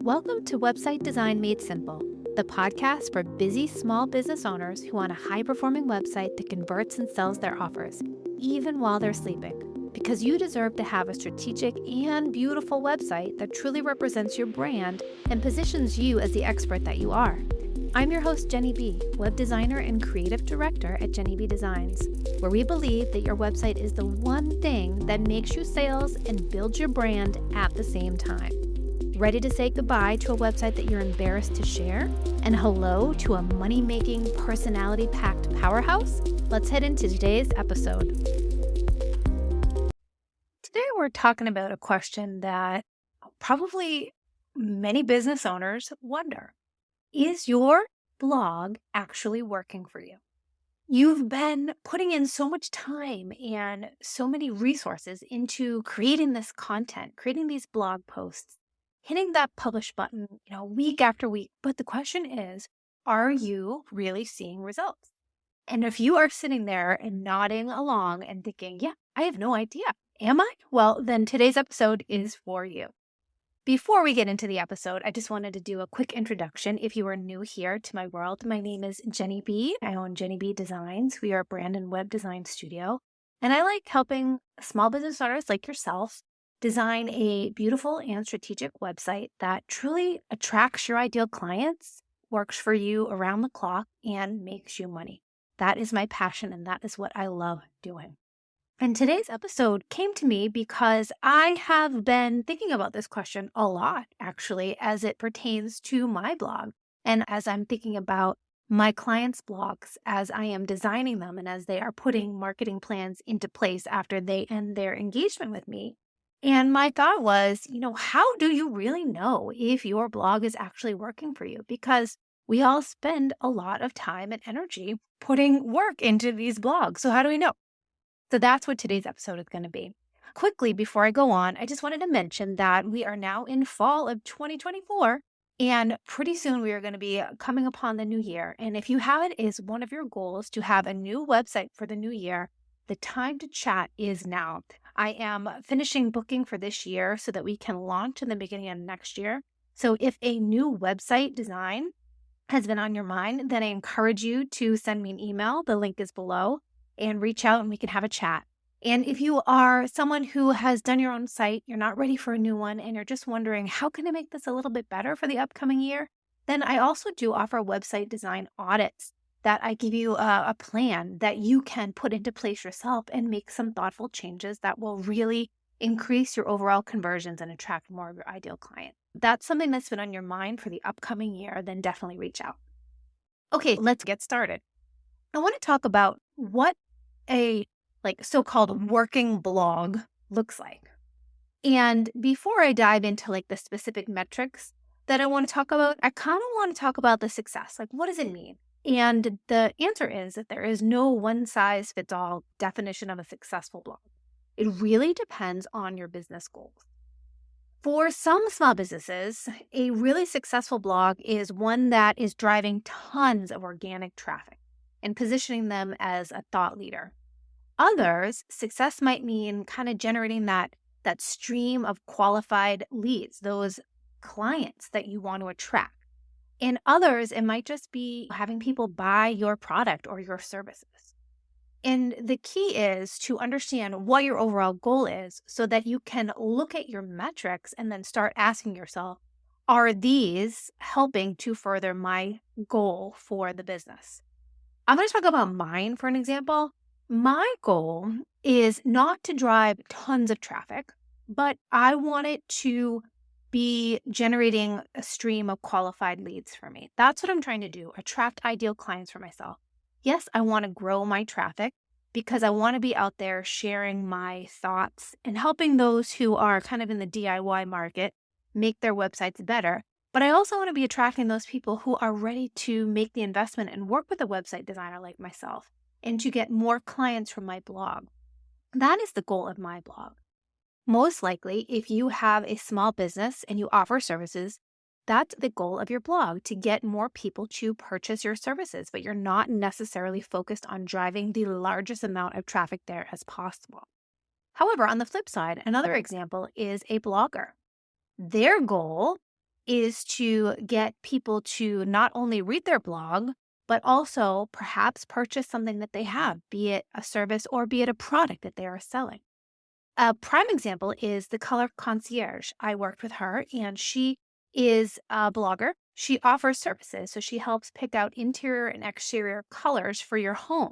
Welcome to Website Design Made Simple, the podcast for busy small business owners who want a high performing website that converts and sells their offers, even while they're sleeping. Because you deserve to have a strategic and beautiful website that truly represents your brand and positions you as the expert that you are. I'm your host, Jenny B, web designer and creative director at Jenny B Designs, where we believe that your website is the one thing that makes you sales and builds your brand at the same time. Ready to say goodbye to a website that you're embarrassed to share? And hello to a money-making, personality-packed powerhouse? Let's head into today's episode. Today we're talking about a question that probably many business owners wonder. Is your blog actually working for you? You've been putting in so much time and so many resources into creating this content, creating these blog posts, hitting that publish button, week after week. But the question is, are you really seeing results? And if you are sitting there and nodding along and thinking, yeah, I have no idea. Am I? Well, then today's episode is for you. Before we get into the episode, I just wanted to do a quick introduction. If you are new here to my world, my name is Jenny B. I own Jenny B Designs. We are a brand and web design studio. And I like helping small business owners like yourself design a beautiful and strategic website that truly attracts your ideal clients, works for you around the clock, and makes you money. That is my passion, and that is what I love doing. And today's episode came to me because I have been thinking about this question a lot, actually, as it pertains to my blog. And as I'm thinking about my clients' blogs, as I am designing them and as they are putting marketing plans into place after they end their engagement with me. And my thought was, how do you really know if your blog is actually working for you? Because we all spend a lot of time and energy putting work into these blogs. So how do we know? So that's what today's episode is going to be. Quickly, before I go on, I just wanted to mention that we are now in fall of 2024, and pretty soon we are going to be coming upon the new year. And if you have it as one of your goals to have a new website for the new year, the time to chat is now. I am finishing booking for this year so that we can launch in the beginning of next year. So if a new website design has been on your mind, then I encourage you to send me an email. The link is below, and reach out and we can have a chat. And if you are someone who has done your own site, you're not ready for a new one, and you're just wondering, how can I make this a little bit better for the upcoming year? Then I also do offer website design audits that I give you a plan that you can put into place yourself and make some thoughtful changes that will really increase your overall conversions and attract more of your ideal client. If that's something that's been on your mind for the upcoming year, then definitely reach out. Okay, let's get started. I want to talk about what a so-called working blog looks like. And before I dive into the specific metrics that I want to talk about, I kind of want to talk about the success. What does it mean? And the answer is that there is no one size fits all definition of a successful blog. It really depends on your business goals. For some small businesses, a really successful blog is one that is driving tons of organic traffic and positioning them as a thought leader. Others, success might mean kind of generating that stream of qualified leads, those clients that you want to attract. In others, it might just be having people buy your product or your services. And the key is to understand what your overall goal is so that you can look at your metrics and then start asking yourself, are these helping to further my goal for the business? I'm going to talk about mine for an example. My goal is not to drive tons of traffic, but I want it to be generating a stream of qualified leads for me. That's what I'm trying to do, attract ideal clients for myself. Yes, I want to grow my traffic because I want to be out there sharing my thoughts and helping those who are kind of in the DIY market make their websites better. But I also want to be attracting those people who are ready to make the investment and work with a website designer like myself and to get more clients from my blog. That is the goal of my blog. Most likely, if you have a small business and you offer services, that's the goal of your blog, to get more people to purchase your services, but you're not necessarily focused on driving the largest amount of traffic there as possible. However, on the flip side, another example is a blogger. Their goal is to get people to not only read their blog, but also perhaps purchase something that they have, be it a service or be it a product that they are selling. A prime example is the Color Concierge. I worked with her and she is a blogger. She offers services. So she helps pick out interior and exterior colors for your home.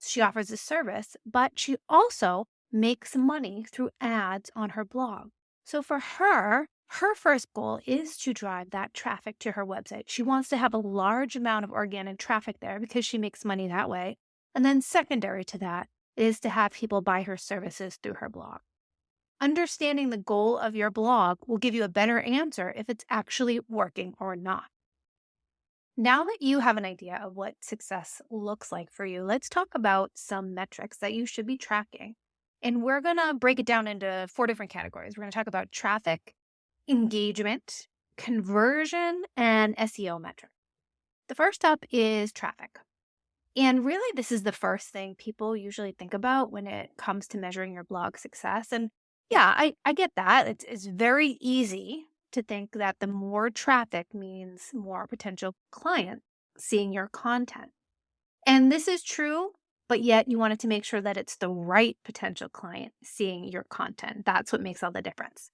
She offers a service, but she also makes money through ads on her blog. So for her, her first goal is to drive that traffic to her website. She wants to have a large amount of organic traffic there because she makes money that way. And then secondary to that is to have people buy her services through her blog. Understanding the goal of your blog will give you a better answer if it's actually working or not. Now that you have an idea of what success looks like for you, let's talk about some metrics that you should be tracking. And we're going to break it down into 4 different categories. We're going to talk about traffic, engagement, conversion, and SEO metrics. The first up is traffic. And really, this is the first thing people usually think about when it comes to measuring your blog success. And yeah, I get that. It's very easy to think that the more traffic means more potential clients seeing your content. And this is true, but yet you wanted to make sure that it's the right potential client seeing your content. That's what makes all the difference.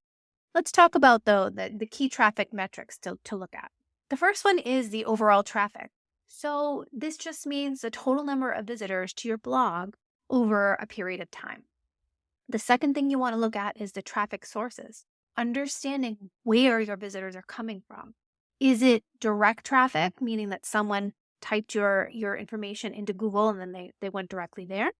Let's talk about, though, the key traffic metrics to look at. The first one is the overall traffic. So this just means the total number of visitors to your blog over a period of time. The second thing you want to look at is the traffic sources, understanding where your visitors are coming from. Is it direct traffic, meaning that someone typed your information into Google and then they went directly there?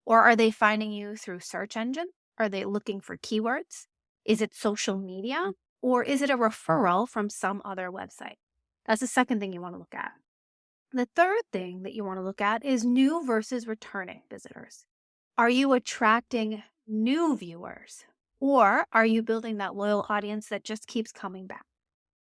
Or are they finding you through search engine? Are they looking for keywords? Is it social media? Or is it a referral from some other website? That's the second thing you want to look at. The third thing that you want to look at is new versus returning visitors. Are you attracting new viewers? Or are you building that loyal audience that just keeps coming back?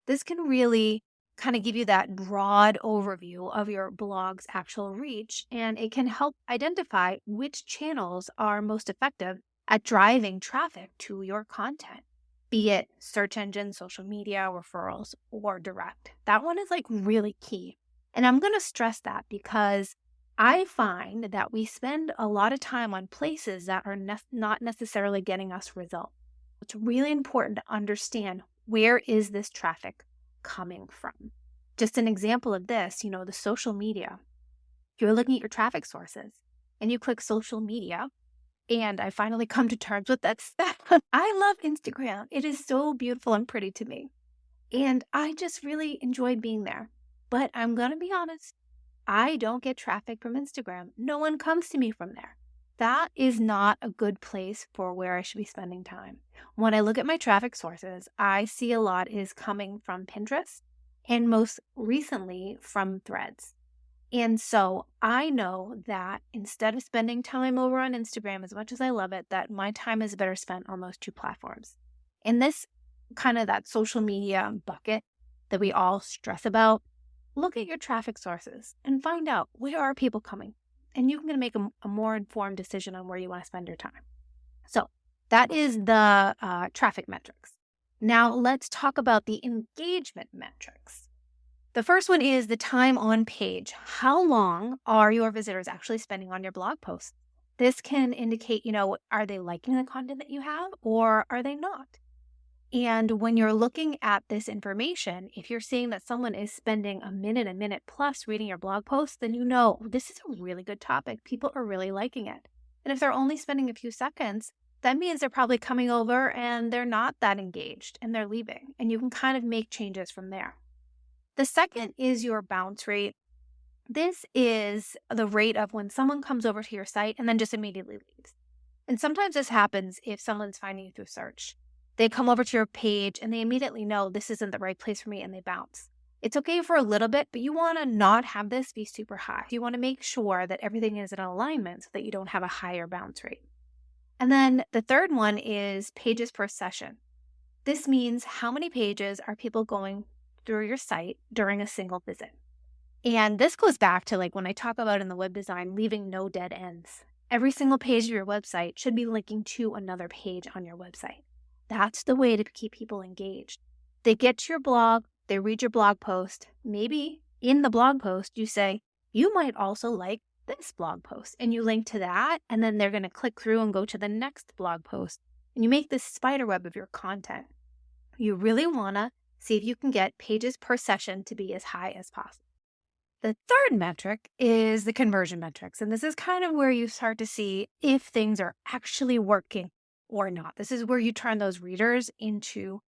This can really kind of give you that broad overview of your blog's actual reach, and it can help identify which channels are most effective at driving traffic to your content, be it search engine, social media, referrals, or direct. That one is like really key. And I'm going to stress that because I find that we spend a lot of time on places that are not necessarily getting us results. It's really important to understand, where is this traffic coming from? Just an example of this, the social media. You're looking at your traffic sources and you click social media, and I finally come to terms with that stuff. I love Instagram. It is so beautiful and pretty to me. And I just really enjoyed being there. But I'm going to be honest, I don't get traffic from Instagram. No one comes to me from there. That is not a good place for where I should be spending time. When I look at my traffic sources, I see a lot is coming from Pinterest and most recently from Threads. And so I know that instead of spending time over on Instagram, as much as I love it, that my time is better spent on those 2 platforms. In this kind of that social media bucket that we all stress about, look at your traffic sources and find out, where are people coming? And you can make a more informed decision on where you want to spend your time. So that is the traffic metrics. Now let's talk about the engagement metrics. The first one is the time on page. How long are your visitors actually spending on your blog posts? This can indicate, are they liking the content that you have or are they not? And when you're looking at this information, if you're seeing that someone is spending a minute plus reading your blog post, then this is a really good topic. People are really liking it. And if they're only spending a few seconds, that means they're probably coming over and they're not that engaged and they're leaving. And you can kind of make changes from there. The second is your bounce rate. This is the rate of when someone comes over to your site and then just immediately leaves. And sometimes this happens if someone's finding you through search. They come over to your page and they immediately know this isn't the right place for me and they bounce. It's okay for a little bit, but you want to not have this be super high. You want to make sure that everything is in alignment so that you don't have a higher bounce rate. And then the third one is pages per session. This means how many pages are people going through your site during a single visit. And this goes back to when I talk about in the web design, leaving no dead ends. Every single page of your website should be linking to another page on your website. That's the way to keep people engaged. They get to your blog, they read your blog post. Maybe in the blog post, you say, you might also like this blog post, and you link to that. And then they're going to click through and go to the next blog post. And you make this spider web of your content. You really want to see if you can get pages per session to be as high as possible. The third metric is the conversion metrics. And this is kind of where you start to see if things are actually working or not. This is where you turn those readers into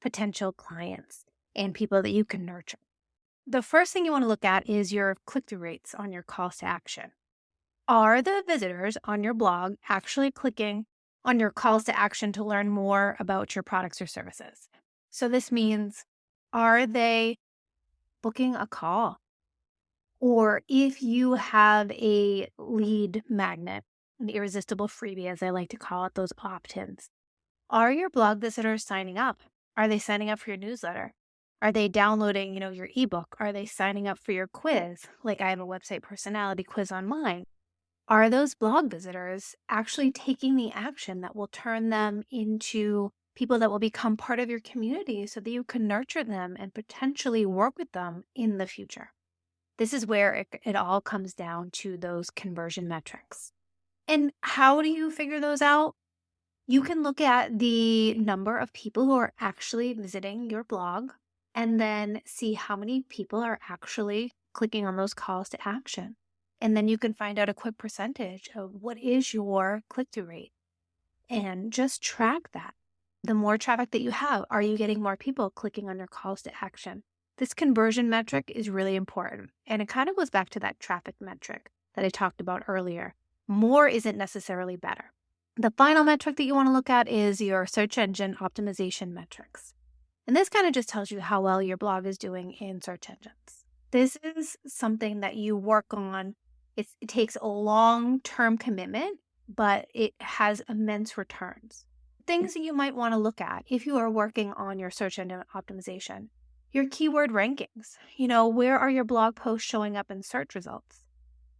potential clients and people that you can nurture. The first thing you want to look at is your click-through rates on your calls to action. Are the visitors on your blog actually clicking on your calls to action to learn more about your products or services? So this means, are they booking a call? Or if you have a lead magnet, an irresistible freebie, as I like to call it, those opt-ins, are your blog visitors signing up? Are they signing up for your newsletter? Are they downloading, your ebook? Are they signing up for your quiz? Like I have a website personality quiz on mine. Are those blog visitors actually taking the action that will turn them into people that will become part of your community so that you can nurture them and potentially work with them in the future? This is where it all comes down to those conversion metrics. And how do you figure those out? You can look at the number of people who are actually visiting your blog and then see how many people are actually clicking on those calls to action. And then you can find out a quick percentage of what is your click-through rate and just track that. The more traffic that you have, are you getting more people clicking on your calls to action? This conversion metric is really important. And it kind of goes back to that traffic metric that I talked about earlier. More isn't necessarily better. The final metric that you want to look at is your search engine optimization metrics. And this kind of just tells you how well your blog is doing in search engines. This is something that you work on. It takes a long-term commitment, but it has immense returns. Things that you might want to look at if you are working on your search engine optimization. Your keyword rankings. Where are your blog posts showing up in search results?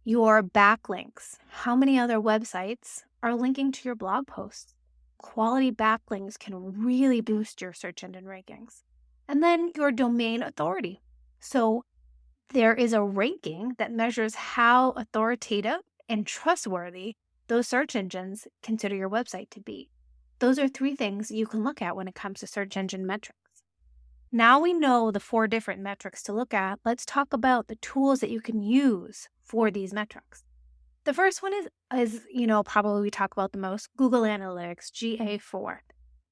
Your backlinks. How many other websites are linking to your blog posts? Quality backlinks can really boost your search engine rankings. And then your domain authority. So there is a ranking that measures how authoritative and trustworthy those search engines consider your website to be. Those are 3 things you can look at when it comes to search engine metrics. Now we know the 4 different metrics to look at. Let's talk about the tools that you can use for these metrics. The first one is probably we talk about the most, Google Analytics, GA4.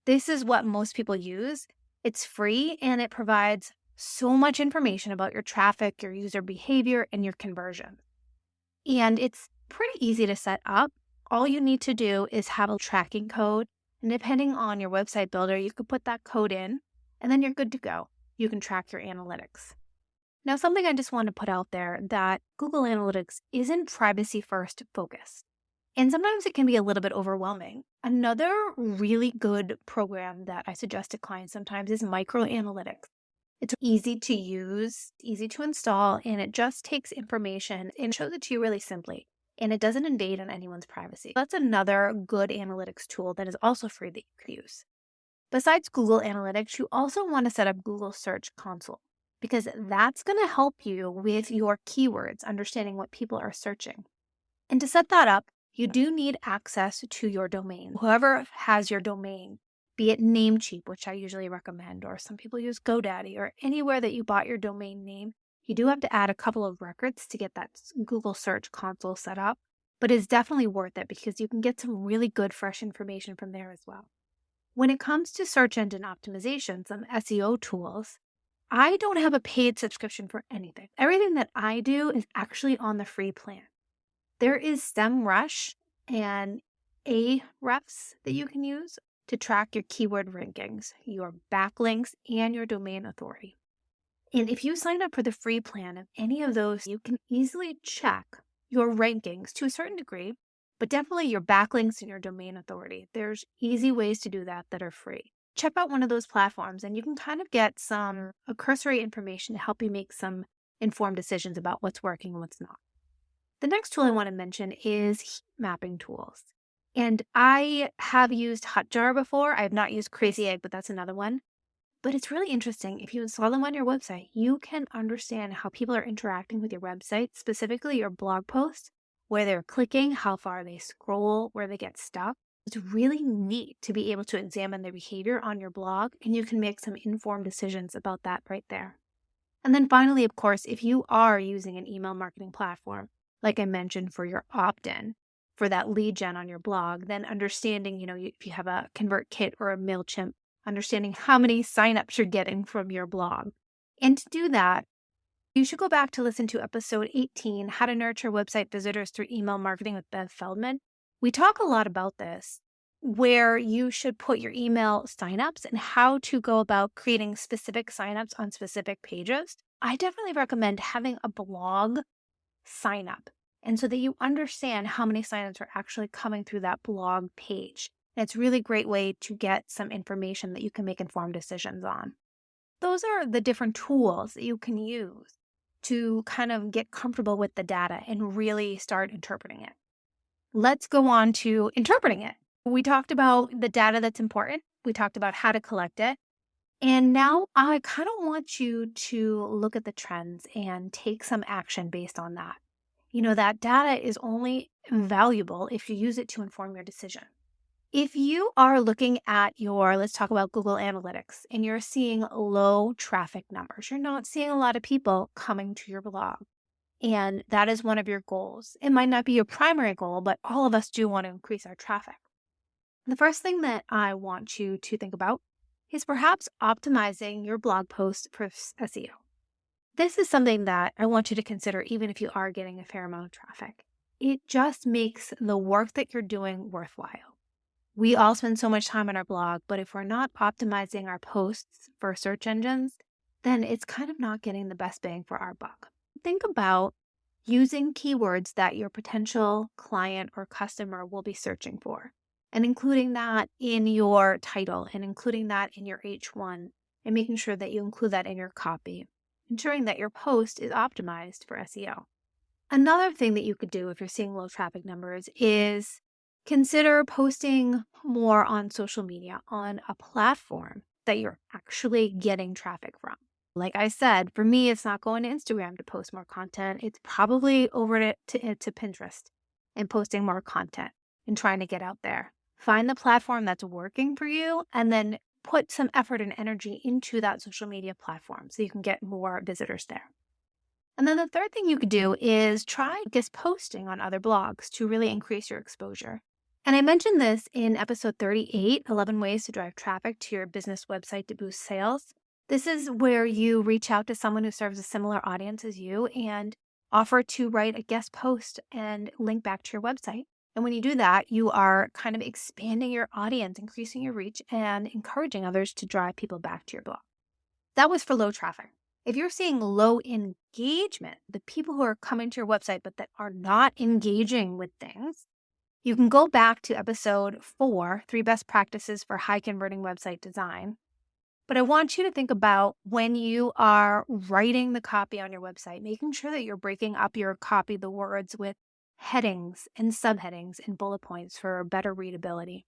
This is what most people use. It's free and it provides so much information about your traffic, your user behavior, and your conversion. And it's pretty easy to set up. All you need to do is have a tracking code. And depending on your website builder, you could put that code in and then you're good to go. You can track your analytics. Now, something I just want to put out there that Google Analytics isn't privacy first focused. And sometimes it can be a little bit overwhelming. Another really good program that I suggest to clients sometimes is Micro Analytics. It's easy to use, easy to install, and it just takes information and shows it to you really simply. And it doesn't invade on anyone's privacy. That's another good analytics tool that is also free that you could use. Besides Google Analytics, you also want to set up Google Search Console because that's going to help you with your keywords, understanding what people are searching. And to set that up, you do need access to your domain. Whoever has your domain, be it Namecheap, which I usually recommend, or some people use GoDaddy, or anywhere that you bought your domain name, you do have to add a couple of records to get that Google Search Console set up, but it's definitely worth it because you can get some really good fresh information from there as well. When it comes to search engine optimization, some SEO tools, I don't have a paid subscription for anything. Everything that I do is actually on the free plan. There is SEMrush and Ahrefs that you can use to track your keyword rankings, your backlinks, and your domain authority. And if you sign up for the free plan of any of those, you can easily check your rankings to a certain degree, but definitely your backlinks and your domain authority. There's easy ways to do that are free. Check out one of those platforms and you can kind of get some cursory information to help you make some informed decisions about what's working and what's not. The next tool I want to mention is heat mapping tools. And I have used Hotjar before. I have not used Crazy Egg, but that's another one. But it's really interesting. If you install them on your website, you can understand how people are interacting with your website, specifically your blog posts, where they're clicking, how far they scroll, where they get stuck. It's really neat to be able to examine their behavior on your blog, and you can make some informed decisions about that right there. And then finally, of course, if you are using an email marketing platform, like I mentioned for your opt-in, for that lead gen on your blog, then understanding, if you have a ConvertKit or a MailChimp, understanding how many signups you're getting from your blog. And to do that, you should go back to listen to episode 18, How to Nurture Website Visitors Through Email Marketing with Bev Feldman. We talk a lot about this, where you should put your email signups and how to go about creating specific signups on specific pages. I definitely recommend having a blog signup, and so that you understand how many signups are actually coming through that blog page. And it's a really great way to get some information that you can make informed decisions on. Those are the different tools that you can use to kind of get comfortable with the data and really start interpreting it. Let's go on to interpreting it. We talked about the data that's important. We talked about how to collect it. And now I kind of want you to look at the trends and take some action based on that. That data is only valuable if you use it to inform your decision. If you are looking at let's talk about Google Analytics, and you're seeing low traffic numbers, you're not seeing a lot of people coming to your blog, and that is one of your goals. It might not be your primary goal, but all of us do want to increase our traffic. The first thing that I want you to think about is perhaps optimizing your blog post for SEO. This is something that I want you to consider even if you are getting a fair amount of traffic. It just makes the work that you're doing worthwhile. We all spend so much time on our blog, but if we're not optimizing our posts for search engines, then it's kind of not getting the best bang for our buck. Think about using keywords that your potential client or customer will be searching for, and including that in your title and including that in your H1, and making sure that you include that in your copy, ensuring that your post is optimized for SEO. Another thing that you could do if you're seeing low traffic numbers is consider posting more on social media on a platform that you're actually getting traffic from. Like I said, for me, it's not going to Instagram to post more content. It's probably over to Pinterest and posting more content and trying to get out there. Find the platform that's working for you and then put some effort and energy into that social media platform so you can get more visitors there. And then the third thing you could do is try guest posting on other blogs to really increase your exposure. And I mentioned this in episode 38, 11 ways to drive traffic to your business website to boost sales. This is where you reach out to someone who serves a similar audience as you and offer to write a guest post and link back to your website. And when you do that, you are kind of expanding your audience, increasing your reach, and encouraging others to drive people back to your blog. That was for low traffic. If you're seeing low engagement, the people who are coming to your website but that are not engaging with things, you can go back to episode 4, 3 best practices for high converting website design. But I want you to think about when you are writing the copy on your website, making sure that you're breaking up your copy, the words, with headings and subheadings and bullet points for better readability.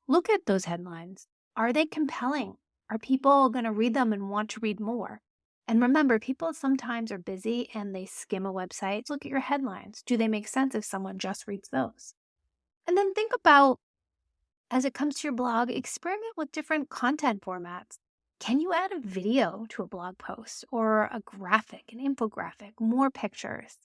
Look at those headlines. Are they compelling? Are people going to read them and want to read more? And remember, people sometimes are busy and they skim a website. Look at your headlines. Do they make sense if someone just reads those? And then think about, as it comes to your blog, experiment with different content formats. Can you add a video to a blog post or a graphic, an infographic, more pictures?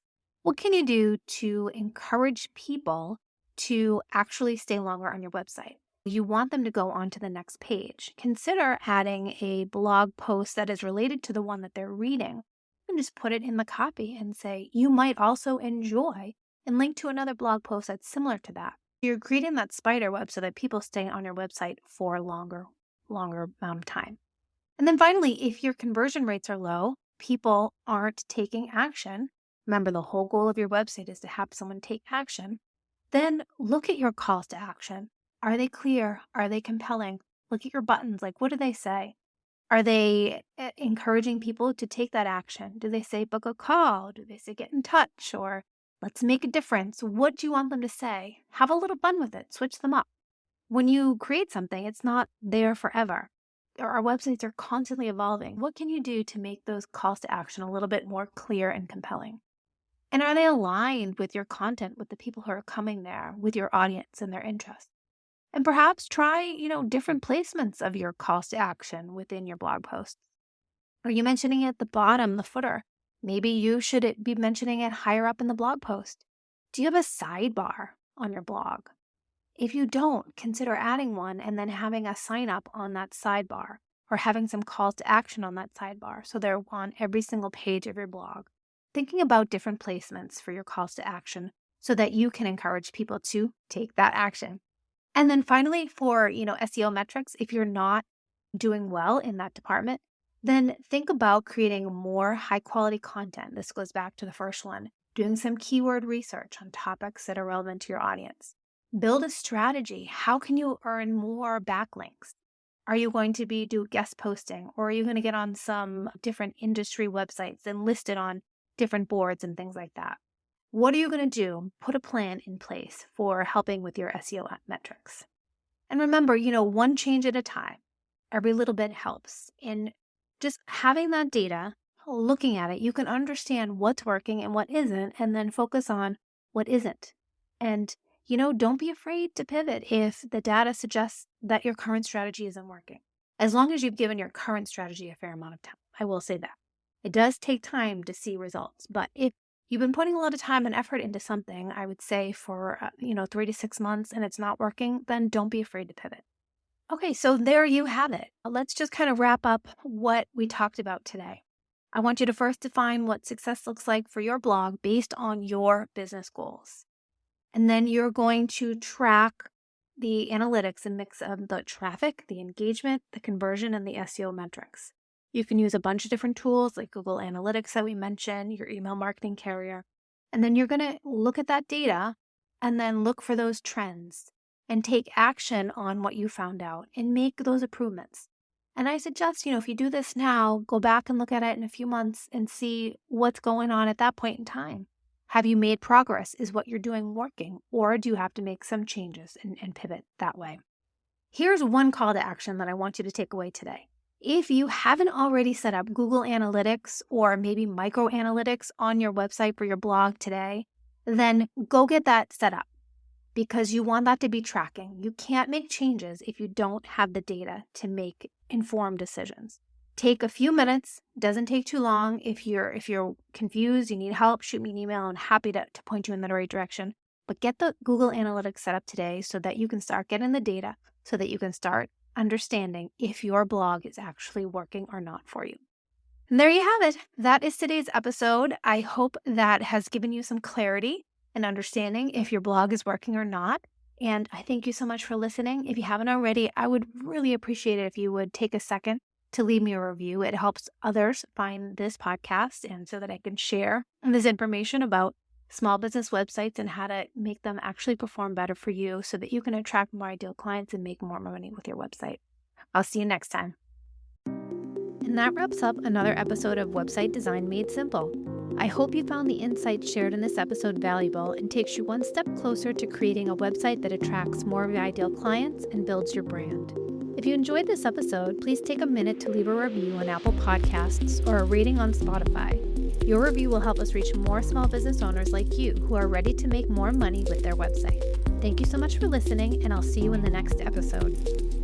What can you do to encourage people to actually stay longer on your website? You want them to go on to the next page. Consider adding a blog post that is related to the one that they're reading. And just put it in the copy and say, you might also enjoy, and link to another blog post that's similar to that. You're creating that spider web so that people stay on your website for a longer amount of time. And then finally, if your conversion rates are low, people aren't taking action. Remember, the whole goal of your website is to have someone take action. Then look at your calls to action. Are they clear? Are they compelling? Look at your buttons. Like, what do they say? Are they encouraging people to take that action? Do they say book a call? Do they say get in touch? Or let's make a difference? What do you want them to say? Have a little fun with it. Switch them up. When you create something, it's not there forever. our websites are constantly evolving. What can you do to make those calls to action a little bit more clear and compelling? And are they aligned with your content, with the people who are coming there, with your audience and their interests? And perhaps try, different placements of your calls to action within your blog posts. Are you mentioning it at the bottom, the footer? Maybe you should be mentioning it higher up in the blog post. Do you have a sidebar on your blog? If you don't, consider adding one and then having a sign up on that sidebar, or having some calls to action on that sidebar so they're on every single page of your blog. Thinking about different placements for your calls to action so that you can encourage people to take that action. And then finally, for SEO metrics, if you're not doing well in that department, then think about creating more high quality content. This goes back to the first one, doing some keyword research on topics that are relevant to your audience. Build a strategy. How can you earn more backlinks? Are you going to do guest posting, or are you going to get on some different industry websites and list it on different boards and things like that? What are you going to do? Put a plan in place for helping with your SEO metrics. And remember, one change at a time. Every little bit helps. And just having that data, looking at it, you can understand what's working and what isn't, and then focus on what isn't. And, don't be afraid to pivot if the data suggests that your current strategy isn't working. As long as you've given your current strategy a fair amount of time, I will say that. It does take time to see results, but if you've been putting a lot of time and effort into something, I would say for, 3 to 6 months and it's not working, then don't be afraid to pivot. Okay, so there you have it. Let's just kind of wrap up what we talked about today. I want you to first define what success looks like for your blog based on your business goals. And then you're going to track the analytics and mix of the traffic, the engagement, the conversion, and the SEO metrics. You can use a bunch of different tools like Google Analytics that we mentioned, your email marketing carrier. And then you're going to look at that data and then look for those trends and take action on what you found out and make those improvements. And I suggest, if you do this now, go back and look at it in a few months and see what's going on at that point in time. Have you made progress? Is what you're doing working? Or do you have to make some changes and pivot that way? Here's one call to action that I want you to take away today. If you haven't already set up Google Analytics or maybe micro analytics on your website for your blog today, then go get that set up because you want that to be tracking. You can't make changes if you don't have the data to make informed decisions. Take a few minutes, doesn't take too long. If you're confused, you need help, shoot me an email. I'm happy to point you in the right direction. But get the Google Analytics set up today so that you can start getting the data, so that you can start understanding if your blog is actually working or not for you. And there you have it. That is today's episode. I hope that has given you some clarity and understanding if your blog is working or not. And I thank you so much for listening. If you haven't already, I would really appreciate it if you would take a second to leave me a review. It helps others find this podcast and so that I can share this information about small business websites and how to make them actually perform better for you so that you can attract more ideal clients and make more money with your website. I'll see you next time. And that wraps up another episode of Website Design Made Simple. I hope you found the insights shared in this episode valuable and takes you one step closer to creating a website that attracts more of your ideal clients and builds your brand. If you enjoyed this episode, please take a minute to leave a review on Apple Podcasts or a rating on Spotify. Your review will help us reach more small business owners like you who are ready to make more money with their website. Thank you so much for listening, and I'll see you in the next episode.